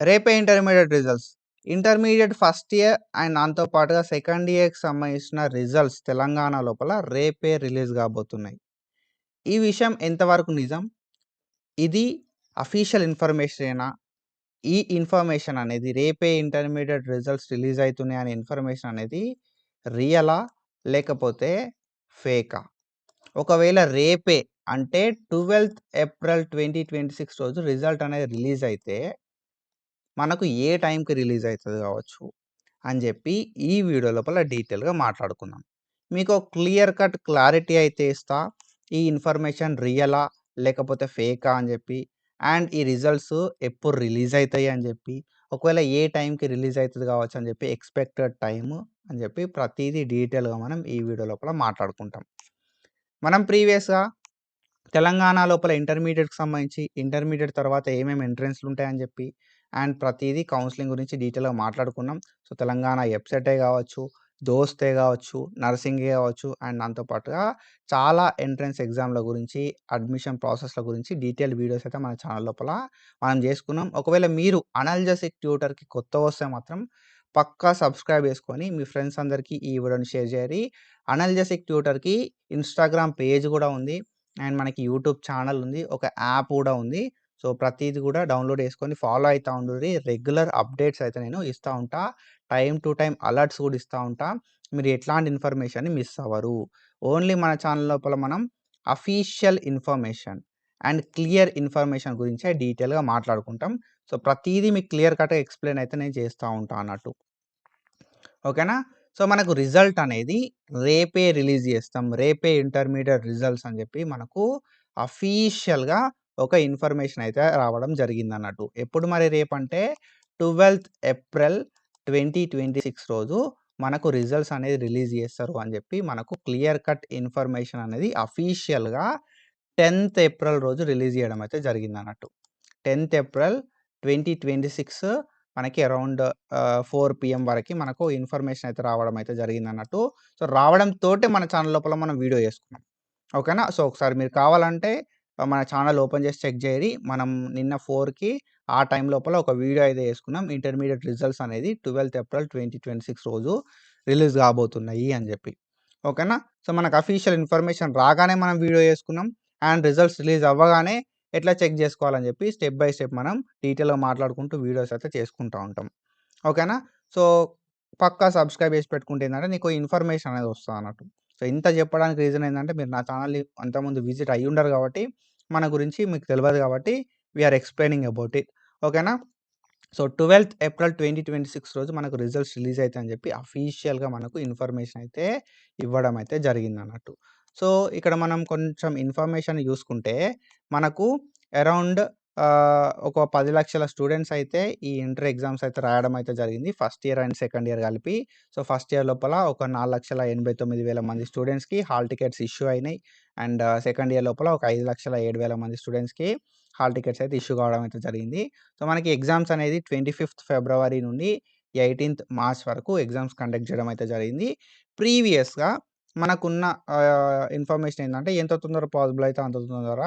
రేపే intermediate results. Intermediate first year and దాంతో పాటుగా సెకండ్ ఇయర్‌కి సంబంధించిన రిజల్ట్స్ తెలంగాణ లోపల రేపే రిలీజ్ కాబోతున్నాయి. ఈ విషయం ఎంతవరకు నిజం? ఇది అఫీషియల్ ఇన్ఫర్మేషనేనా? ఈ ఇన్ఫర్మేషన్ అనేది రేపే ఇంటర్మీడియేట్ రిజల్ట్స్ రిలీజ్ అయితున్నాయి అనే ఇన్ఫర్మేషన్ అనేది రియలా? లేకపోతే ఫేకా? ఒకవేళ రేపే అంటే 12థ్ ఏప్రిల్ 2026 రోజు రిజల్ట్ అనేది రిలీజ్ అయితే మనకు ఏ టైంకి రిలీజ్ అయితది కావచ్చు అని చెప్పి ఈ వీడియో లోపల డీటెయిల్‌గా మాట్లాడుకుందాం. మీకు ఒక క్లియర్ కట్ క్లారిటీ అయితే ఇస్తా. ఈ ఇన్ఫర్మేషన్ రియలా? లేకపోతే ఫేకా? అని చెప్పి అండ్ ఈ రిజల్ట్స్ ఎప్పుడు రిలీజ్ అయితాయి అని చెప్పి, ఒకవేళ ఏ టైంకి రిలీజ్ అయితది కావచ్చు అని చెప్పి ఎక్స్‌పెక్టెడ్ టైము అని చెప్పి ప్రతీదీ డీటెయిల్‌గా మనం ఈ వీడియో లోపల మాట్లాడుకుంటాం. మనం ప్రీవియస్‌గా తెలంగాణ లోపల ఇంటర్మీడియేట్‌కి సంబంధించి ఇంటర్మీడియేట్ తర్వాత ఏమేమి ఎంట్రన్స్‌లు ఉంటాయని చెప్పి అండ్ ప్రతీదీ కౌన్సెలింగ్ గురించి డీటెయిల్‌గా మాట్లాడుకున్నాం. సో, తెలంగాణ ఎబ్సెటే కావచ్చు, దోస్తే కావచ్చు, నర్సింగే కావచ్చు అండ్ దాంతో పాటుగా చాలా ఎంట్రన్స్ ఎగ్జామ్‌ల గురించి, అడ్మిషన్ ప్రాసెస్‌ల గురించి డీటెయిల్డ్ వీడియోస్ అయితే మన ఛానల్ లోపల మనం చేసుకున్నాం. ఒకవేళ మీరు అనాల్జెసిక్ ట్యూటర్‌కి కొత్తగొస్తే మాత్రం పక్కా సబ్స్క్రైబ్ చేసుకొని మీ ఫ్రెండ్స్ అందరికీ ఈ వీడియోని షేర్ చేయండి. అనాల్జెసిక్ ట్యూటర్‌కి ఇన్‌స్టాగ్రామ్ పేజ్ కూడా ఉంది. అండ్ మనకి యూట్యూబ్ ఛానల్ ఉంది. ఒక యాప్ కూడా ఉంది. సో, ప్రతీది కూడా డౌన్‌లోడ్ చేసుకొని ఫాలో అయితా ఉండుర్రి. రెగ్యులర్ అప్డేట్స్ అయితే నేను ఇస్తా ఉంటా. టైమ్ టు టైమ్ అలర్ట్స్ కూడా ఇస్తా ఉంటా. మీరు ఎట్లాంటి ఇన్ఫర్మేషన్‌ని మిస్ అవ్వరు. ఓన్లీ మన ఛానల్ లోపల మనం official information and clear information గురించే డీటెయిల్‌గా మాట్లాడుకుంటాం. సో, ప్రతీదీ మీకు క్లియర్ కట్‌గా ఎక్స్‌ప్లెయిన్ అయితే నేను చేస్తా ఉంటా అన్నట్టు. ఓకేనా? సో, మనకు రిజల్ట్ అనేది రేపే రిలీజ్ చేస్తాం. రేపే ఇంటర్మీడియేట్ రిజల్ట్స్ అని చెప్పి మనకు అఫీషియల్‌గా ఒక ఇన్ఫర్మేషన్ అయితే రావడం జరిగిందన్నట్టు. ఎప్పుడు మరి రేపంటే 12థ్ ఏప్రిల్ 2026 రోజు మనకు రిజల్ట్స్ అనేది రిలీజ్ చేస్తారు అని చెప్పి మనకు క్లియర్ కట్ ఇన్ఫర్మేషన్ అనేది అఫీషియల్‌గా 10థ్ ఏప్రిల్ రోజు రిలీజ్ చేయడం అయితే జరిగిందన్నట్టు. 10థ్ ఏప్రిల్ 2026 మనకి అరౌండ్ 4 పీఎం వరకి మనకు ఇన్ఫర్మేషన్ అయితే రావడం అయితే జరిగిందన్నట్టు. సో, రావడంతోటే మన ఛానల్ లోపల మనం వీడియో చేసుకున్నాం. ఓకేనా? సో, ఒకసారి మీరు కావాలంటే మన ఛానల్ ఓపెన్ చేసి చెక్ చేయండి. మనం నిన్న 4కి ఆ టైం లోపల ఒక వీడియో అయితే చేసుకున్నాం. ఇంటర్మీడియేట్ రిజల్ట్స్ అనేది 12థ్ ఏప్రిల్ 2026 రోజు రిలీజ్ కాబోతున్నాయి అని చెప్పి. ఓకేనా? సో, మనకు అఫీషియల్ ఇన్ఫర్మేషన్ రాగానే మనం వీడియో చేసుకున్నాం. అండ్ రిజల్ట్స్ రిలీజ్ అవ్వగానే ఎట్లా చెక్ చేసుకోవాలని చెప్పి స్టెప్ బై స్టెప్ మనం డీటెయిల్‌గా మాట్లాడుకుంటూ వీడియోస్ అయితే చేసుకుంటా ఉంటాం. ఓకేనా? సో, పక్కా సబ్స్క్రైబ్ చేసి పెట్టుకుంటే ఏందంటే నీకు ఇన్ఫర్మేషన్ అనేది వస్తదన్నట్టు. సో, ఇంత చెప్పడానికి రీజన్ ఏందంటే మీరు నా ఛానల్‌ని అంతకుముందు విజిట్ అయ్యుండరు కాబట్టి, మన గురించి మీకు తెలవదు కాబట్టి we are explaining about it. ఓకేనా? సో, 12థ్ ఏప్రిల్ 2026 రోజు మనకు రిజల్ట్స్ రిలీజ్ అయితాయని చెప్పి అఫీషియల్‌గా మనకు ఇన్ఫర్మేషన్ అయితే ఇవ్వడం అయితే జరిగిందన్నట్టు. సో, ఇక్కడ మనం కొంచెం ఇన్ఫర్మేషన్ చూసుకుంటే మనకు అరౌండ్ ఒక 10,00,000 స్టూడెంట్స్ అయితే ఈ ఇంటర్ ఎగ్జామ్స్ అయితే రాయడం అయితే జరిగింది. First year and second year కలిపి. సో, ఫస్ట్ ఇయర్ లోపల ఒక 4,89,000 మంది స్టూడెంట్స్‌కి హాల్ టికెట్స్ ఇష్యూ అయినాయి. అండ్ సెకండ్ ఇయర్ లోపల ఒక 5,07,000 మంది స్టూడెంట్స్‌కి హాల్ టికెట్స్ అయితే ఇష్యూ కావడం అయితే జరిగింది. సో, మనకి ఎగ్జామ్స్ అనేది 25థ్ ఫిబ్రవరి నుండి 18థ్ మార్చ్ వరకు ఎగ్జామ్స్ కండక్ట్ చేయడం అయితే జరిగింది. ప్రీవియస్‌గా మనకున్న ఇన్ఫర్మేషన్ ఏందంటే ఎంత తొందర పాసిబుల్ అయితే అంత తొందర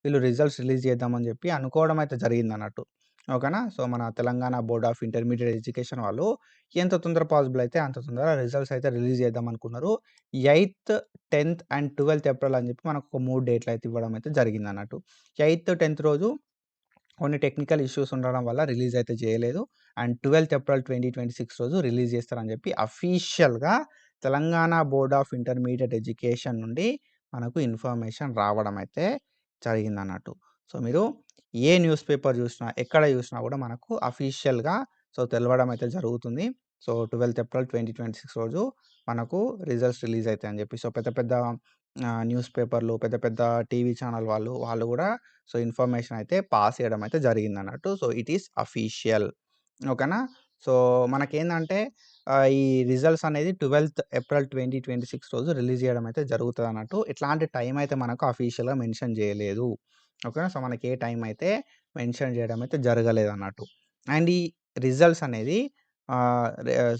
వీళ్ళు రిజల్ట్స్ రిలీజ్ చేద్దామని చెప్పి అనుకోవడం అయితే జరిగిందన్నట్టు. ఓకేనా? సో, మన Telangana board of intermediate education వాళ్ళు ఎంత తొందర పాసిబుల్ అయితే అంత తొందర రిజల్ట్స్ అయితే రిలీజ్ చేద్దాం అనుకున్నారు. 8థ్, 10థ్ అండ్ 12థ్ ఏప్రిల్ అని చెప్పి మనకు ఒక 3 డేట్లు అయితే ఇవ్వడం అయితే జరిగిందన్నట్టు. 8థ్, 10థ్ రోజు కొన్ని టెక్నికల్ ఇష్యూస్ ఉండడం వల్ల రిలీజ్ అయితే చేయలేదు. అండ్ 12థ్ ఏప్రిల్ 2026 రోజు రిలీజ్ చేస్తారని చెప్పి అఫీషియల్‌గా Telangana board of intermediate education నుండి మనకు ఇన్ఫర్మేషన్ రావడం అయితే జరిగిందన్నట్టు. సో, మీరు ఏ న్యూస్ పేపర్ చూసినా, ఎక్కడ చూసినా కూడా మనకు అఫీషియల్‌గా సో, తెలవడం అయితే జరుగుతుంది. సో, 12థ్ ఏప్రిల్ 2026 రోజు మనకు రిజల్ట్స్ రిలీజ్ అయితాయని చెప్పి. సో, పెద్ద పెద్ద న్యూస్ పేపర్‌లు, పెద్ద పెద్ద టీవీ ఛానల్ వాళ్ళు కూడా సో, ఇన్ఫర్మేషన్ అయితే పాస్ చేయడం అయితే జరిగిందన్నట్టు. So, it is official. ఓకేనా? సో, మనకేందంటే ఈ రిజల్ట్స్ అనేది 12థ్ ఏప్రిల్ 2026 రోజు రిలీజ్ చేయడం అయితే జరుగుతదన్నట్టు. ఇట్లాంటి టైం అయితే మనకు అఫీషియల్‌గా మెన్షన్ చేయలేదు. ఓకేనా? సో, మనకి ఏ టైం అయితే మెన్షన్ చేయడం అయితే జరగలేదన్నట్టు. అండ్ ఈ రిజల్ట్స్ అనేది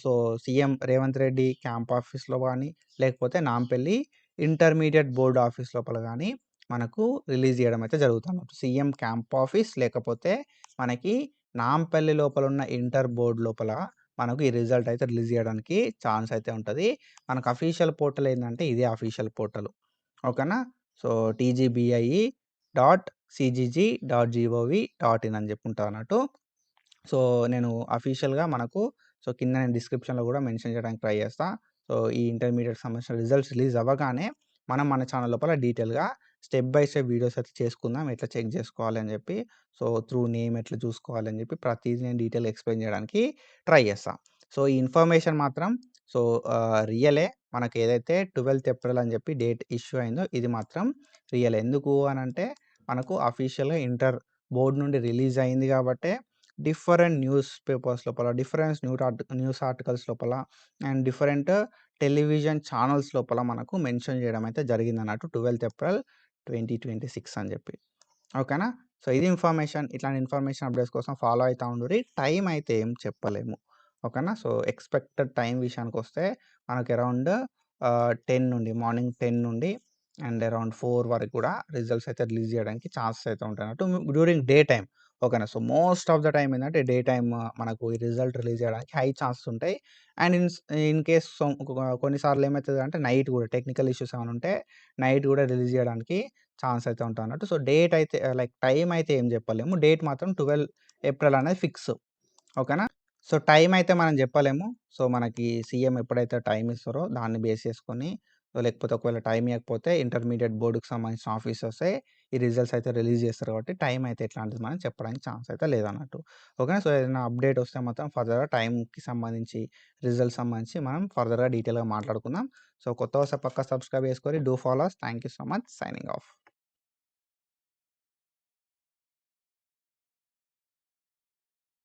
so, CM Revanth Reddy camp ఆఫీస్‌లో గాని, లేకపోతే నాంపల్లి ఇంటర్మీడియేట్ బోర్డ్ ఆఫీస్ లోపల గాని మనకు రిలీజ్ చేయడం అయితే జరుగుతదన్నట్టు. సీఎం క్యాంప్ ఆఫీస్ లేకపోతే మనకి నాంపల్లి లోపల ఉన్న ఇంటర్ బోర్డ్ లోపల మనకు ఈ రిజల్ట్ అయితే రిలీజ్ చేయడానికి ఛాన్స్ అయితే ఉంటది. మనకు అఫీషియల్ పోర్టల్ ఏందంటే ఇదే అఫీషియల్ పోర్టల్. ఓకేనా? సో, tgbi.cgg.gov.in అని చెప్పి ఉంటదన్నట్టు. సో, నేను అఫీషియల్‌గా మనకు కింద నేను డిస్క్రిప్షన్‌లో కూడా మెన్షన్ చేయడానికి ట్రై చేస్తా. సో, ఈ ఇంటర్మీడియేట్ సంబంధించిన రిజల్ట్స్ రిలీజ్ అవ్వగానే మనం మన ఛానల్ లోపల డీటెయిల్‌గా స్టెప్ బై స్టెప్ వీడియోస్ అయితే చేసుకుందాం. ఎట్లా చెక్ చేసుకోవాలి అని చెప్పి. సో, త్రూ నేమ్ ఎట్లా చూసుకోవాలి అని చెప్పి ప్రతీది నేను డీటెయిల్‌గా ఎక్స్‌ప్లెయిన్ చేయడానికి ట్రై చేస్తా. సో, ఈ ఇన్ఫర్మేషన్ మాత్రం సో, రియలే. మనకు ఏదైతే 12థ్ ఏప్రిల్ అని చెప్పి డేట్ ఇష్యూ అయిందో ఇది మాత్రం రియల్. ఎందుకు అనంటే మనకు అఫీషియల్‌గా ఇంటర్ బోర్డ్ నుండి రిలీజ్ అయింది కాబట్టే డిఫరెంట్ న్యూస్ పేపర్స్ లోపల, డిఫరెన్స్ న్యూస్ ఆర్టికల్స్ లోపల అండ్ డిఫరెంట్ టెలివిజన్ ఛానల్స్ లోపల మనకు మెన్షన్ చేయడం అయితే జరిగిందన్నట్టు 12థ్ ఏప్రిల్ 2026 అని చెప్పి. ఓకేనా? సో, ఇది ఇన్ఫర్మేషన్. ఇట్లాంటి ఇన్ఫర్మేషన్ అప్డేట్స్ కోసం ఫాలో అయితా ఉండుర్రి. టైం అయితే ఏం చెప్పలేము. ఓకేనా? సో, ఎక్స్‌పెక్టెడ్ టైం విషయానికొస్తే మనకు అరౌండ్ 10 నుండి మార్నింగ్ 10 నుండి అండ్ అరౌండ్ 4 వరకు కూడా రిజల్ట్స్ అయితే రిలీజ్ చేయడానికి ఛాన్సెస్ అయితే ఉంటాయన్నట్టు డ్యూరింగ్ డే టైమ్. ఓకేనా? So, most of the time ఏందంటే డే టైమ్ మనకు ఈ రిజల్ట్ రిలీజ్ చేయడానికి హై ఛాన్సెస్ ఉంటాయి. అండ్ ఇన్ కేస్ కొన్నిసార్లు ఏమైతదంటే నైట్ కూడా టెక్నికల్ ఇష్యూస్ ఏమైనా ఉంటే నైట్ కూడా రిలీజ్ చేయడానికి ఛాన్స్ అయితే ఉంటదన్నట్టు. సో, డేట్ అయితే లైక్ టైం అయితే ఏం చెప్పలేము. డేట్ మాత్రం 12 ఏప్రిల్ అనేది ఫిక్స్. ఓకేనా? సో, టైం అయితే మనం చెప్పలేము. సో, మనకి సీఎం ఎప్పుడైతే టైం ఇస్తారో దాన్ని బేస్ చేసుకొని లేకపోతే ఒకవేళ టైం ఇయ్యకపోతే ఇంటర్మీడియేట్ బోర్డ్‌కి సంబంధించిన ఆఫీసర్సే ఈ రిజల్ట్స్ అయితే రిలీజ్ చేస్తారు కాబట్టి టైం అయితే ఎట్లాంటిది మనం చెప్పడానికి ఛాన్స్ అయితే లేదన్నట్టు. ఓకేనా? సో, ఏదైనా అప్డేట్ వస్తే మాత్రం ఫర్దర్‌గా టైంకి సంబంధించి, రిజల్ట్స్ సంబంధించి మనం ఫర్దర్‌గా డీటెయిల్‌గా మాట్లాడుకుందాం. సో, కొత్తగా వస్తే పక్కా సబ్స్క్రైబ్ చేసుకోరి. Do follow us. Thank you so much. Signing of.